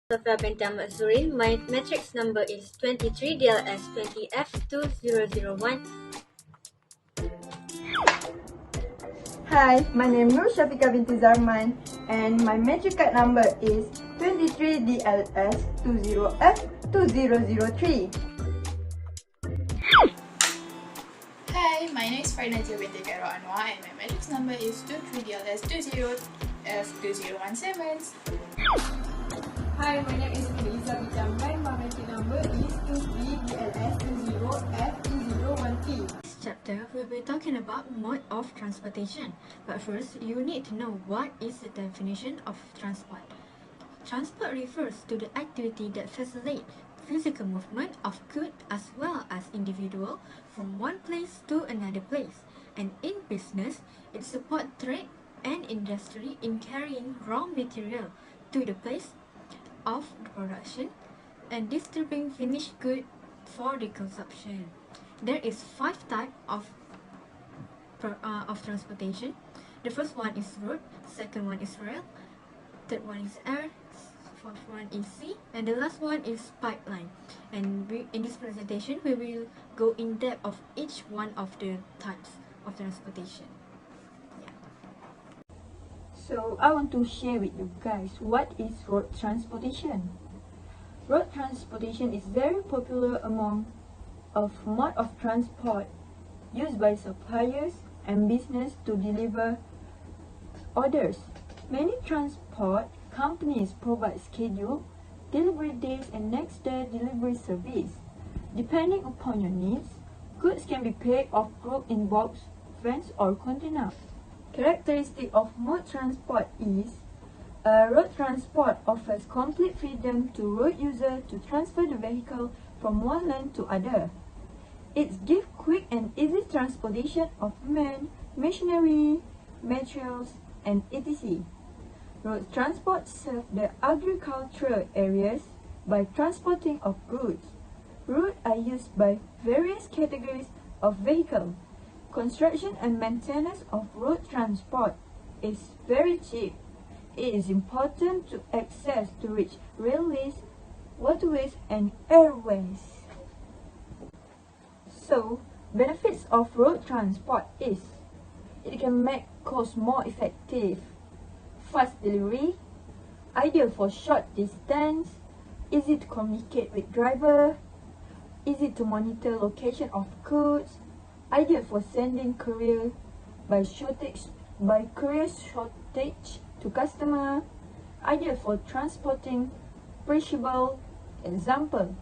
Sofia Bintam Azurin. My matrix number is 23DLS20F2001. Hi, my name is Nur Shafika binti Zarman and my matric card number is 23DLS20F2003. Hi, my name is Farnazia binti Khairul Anwar and my matrix number is 23DLS20F2017. Hi, my name is Lisa Bichamban. My matric number is 23DLS20F2013. This chapter we'll be talking about mode of transportation. But first, you need to know what is the definition of transport. Transport refers to the activity that facilitates physical movement of goods as well as individual from one place to another place. And in business, it supports trade and industry in carrying raw material to the place of production and distributing finished goods for the consumption. There is 5 types of transportation. The first one is road, second one is rail, third one is air, fourth one is sea, and the last one is pipeline. And in this presentation, we will go in depth of each one of the types of transportation. So I want to share with you guys what is road transportation. Road transportation is very popular among of mode of transport used by suppliers and business to deliver orders. Many transport companies provide scheduled delivery days and next day delivery service. Depending upon your needs, goods can be packed or grouped in box, vans or containers. Characteristic of mode transport is road transport offers complete freedom to road user to transfer the vehicle from one lane to other. It gives quick and easy transportation of men, machinery, materials, and etc. Road transport serves the agricultural areas by transporting of goods. Roads are used by various categories of vehicles. Construction and maintenance of road transport is very cheap. It is important to access to reach railways, waterways, and airways. So, benefits of road transport is it can make costs more effective, fast delivery, ideal for short distance, easy to communicate with driver, easy to monitor location of goods, ideal for sending courier by courier shortage to customer, ideal for transporting perishable, example,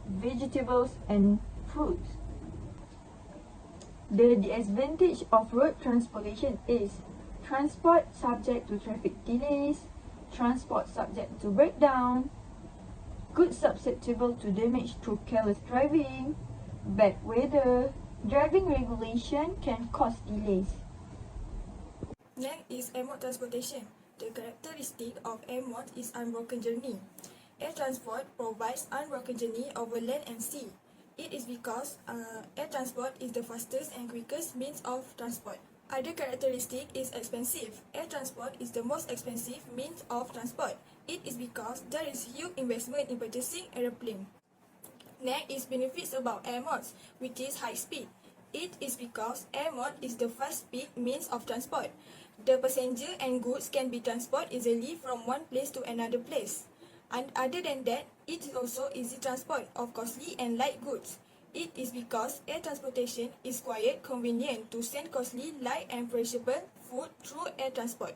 vegetables and fruits. The disadvantage of road transportation is transport subject to traffic delays, transport subject to breakdown, goods susceptible to damage through careless driving, bad weather, driving regulation can cause delays. Next is air mode transportation. The characteristic of air mode is unbroken journey. Air transport provides unbroken journey over land and sea. It is because air transport is the fastest and quickest means of transport. Other characteristic is expensive. Air transport is the most expensive means of transport. It is because there is huge investment in purchasing aeroplane. Next is benefits about air modes, which is high speed. It is because air mode is the fast speed means of transport. The passenger and goods can be transported easily from one place to another place. And other than that, it is also easy transport of costly and light goods. It is because air transportation is quite convenient to send costly, light and perishable food through air transport.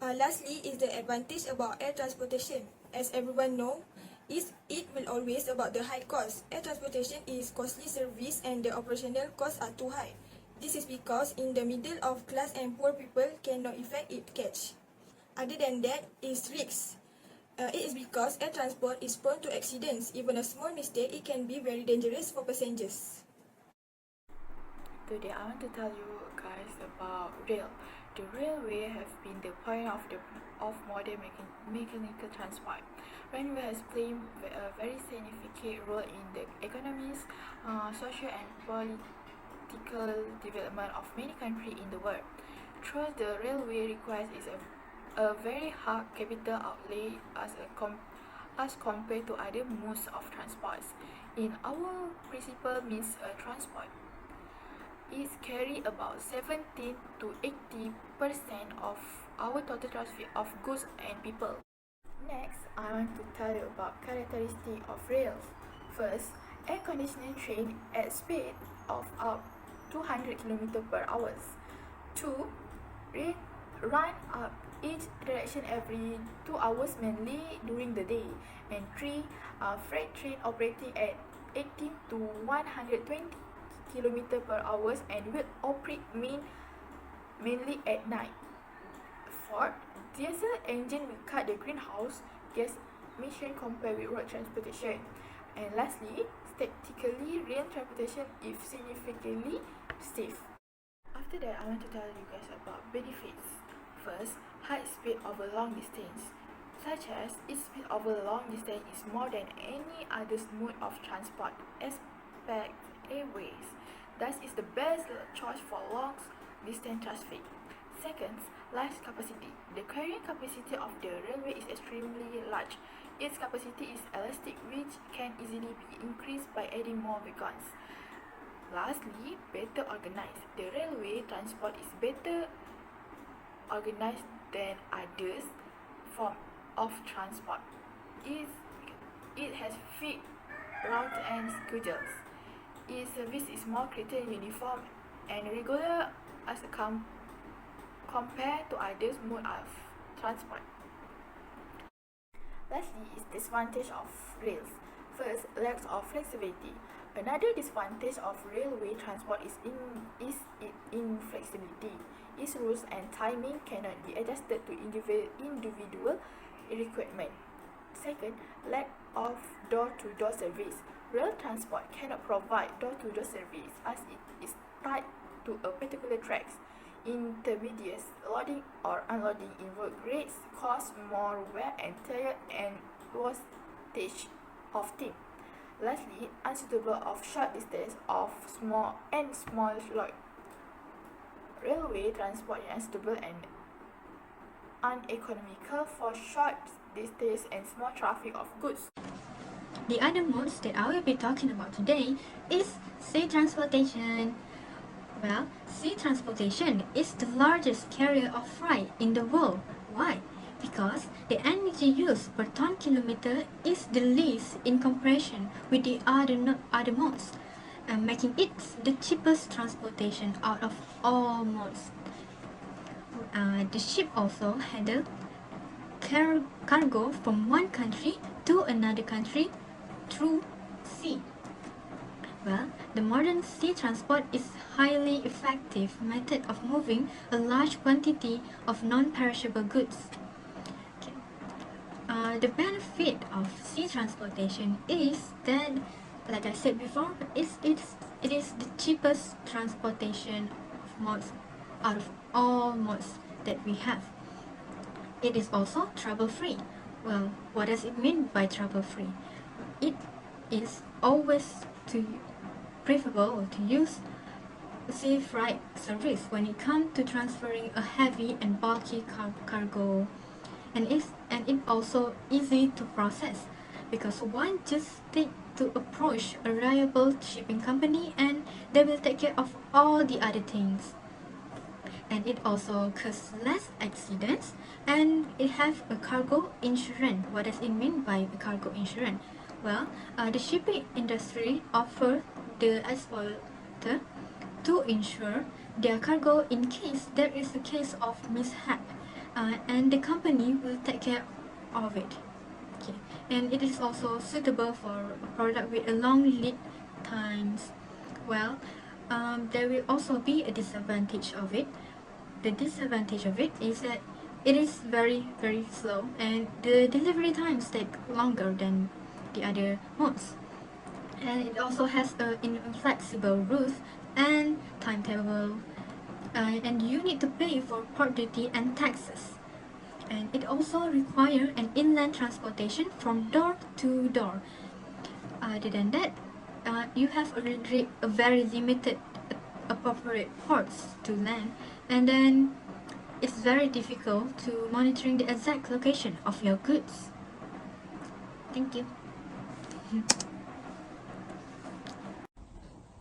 Lastly is the advantage about air transportation. As everyone knows, it will always about the high cost. Air transportation is costly service and the operational costs are too high. This is because in the middle of class and poor people cannot effect it catch. Other than that is risks. It is because air transport is prone to accidents. Even a small mistake, it can be very dangerous for passengers. Today I want to tell you guys about rail. The railway have been the point of modern mechanical transport. Railway has played a very significant role in the economies, social and political development of many countries in the world. Through the railway requires is a a very high capital outlay as compared to other modes of transports. In our principal means transport, it carry about 17 to 80% of our total traffic of goods and people. Next, I want to tell you about characteristics of rails. First, air-conditioned train at speed of up 200 km per hour. 2. Run up each direction every 2 hours mainly during the day. And 3. Freight train operating at 80 to 120 km per hour and will operate mainly at night. 4. Diesel engine will cut the greenhouse gas emission compared with road transportation. And lastly, statistically, rail transportation is significantly safe. After that, I want to tell you guys about benefits. First, high speed over long distance, such as its speed over long distance is more than any other mode of transport, except airways. Thus, is the best choice for long distance traffic. Second, large capacity. The carrying capacity of the railway is extremely large. Its capacity is elastic, which can easily be increased by adding more wagons. Lastly, better organized. The railway transport is better organized than others form of transport. It has fixed routes and schedules. Its service is more clear, uniform, and regular as compared to others mode of transport. Lastly is disadvantage of rails. First, lack of flexibility. Another disadvantage of railway transport is its inflexibility. Its routes and timing cannot be adjusted to individual requirement. Second, lack of door-to-door service. Rail transport cannot provide door-to-door service as it is tied to a particular tracks. Intermediate loading or unloading involve rates, cost more wear and tear and wastage of time. Lastly, unsuitable of short distance of small load. Railway transport is unsuitable and uneconomical for short distance and small traffic of goods. The other modes that I will be talking about today is sea transportation. Well, sea transportation is the largest carrier of freight in the world. Why? Because the energy used per ton kilometer is the least in comparison with the other modes, making it the cheapest transportation out of all modes. The ship also handle cargo from one country to another country through sea. Well, the modern sea transport is highly effective method of moving a large quantity of non-perishable goods. Okay. The benefit of sea transportation is that, like I said before, it is the cheapest transportation of modes out of all modes that we have. It is also trouble-free. Well, what does it mean by trouble-free? It is always preferable to use sea freight service when it comes to transferring a heavy and bulky cargo, and it also easy to process because one just need to approach a reliable shipping company and they will take care of all the other things. And it also causes less accidents, and it have a cargo insurance. What does it mean by a cargo insurance? Well, the shipping industry offers the exporter to insure their cargo in case there is a case of mishap, and the company will take care of it. Okay. And it is also suitable for a product with a long lead times. Well, there will also be a disadvantage of it. The disadvantage of it is that it is very slow and the delivery times take longer than the other modes. And it also has an inflexible route and timetable, and you need to pay for port duty and taxes. And it also requires an inland transportation from door to door. Other than that, you have a very limited appropriate ports to land, and then it's very difficult to monitoring the exact location of your goods. Thank you.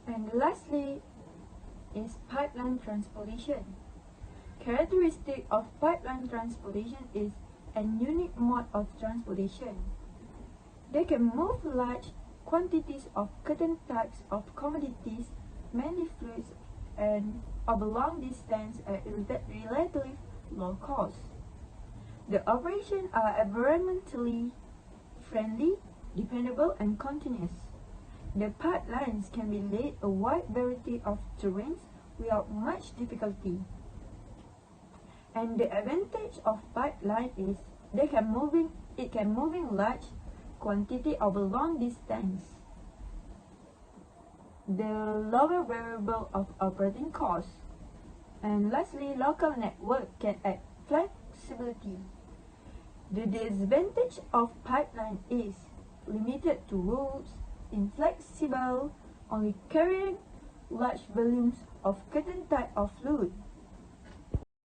And lastly is pipeline transportation. Characteristic of pipeline transportation is a unique mode of transportation. They can move large quantities of certain types of commodities, mainly fluids, and over long distance at relatively low cost. The operations are environmentally friendly, dependable, and continuous. The pipelines can be laid a wide variety of terrains without much difficulty. And the advantage of pipeline is it can moving large quantity over long distance. The lower variable of operating costs. And lastly, local network can add flexibility. The disadvantage of pipeline is limited to routes, inflexible, only carrying large volumes of certain type of fluid.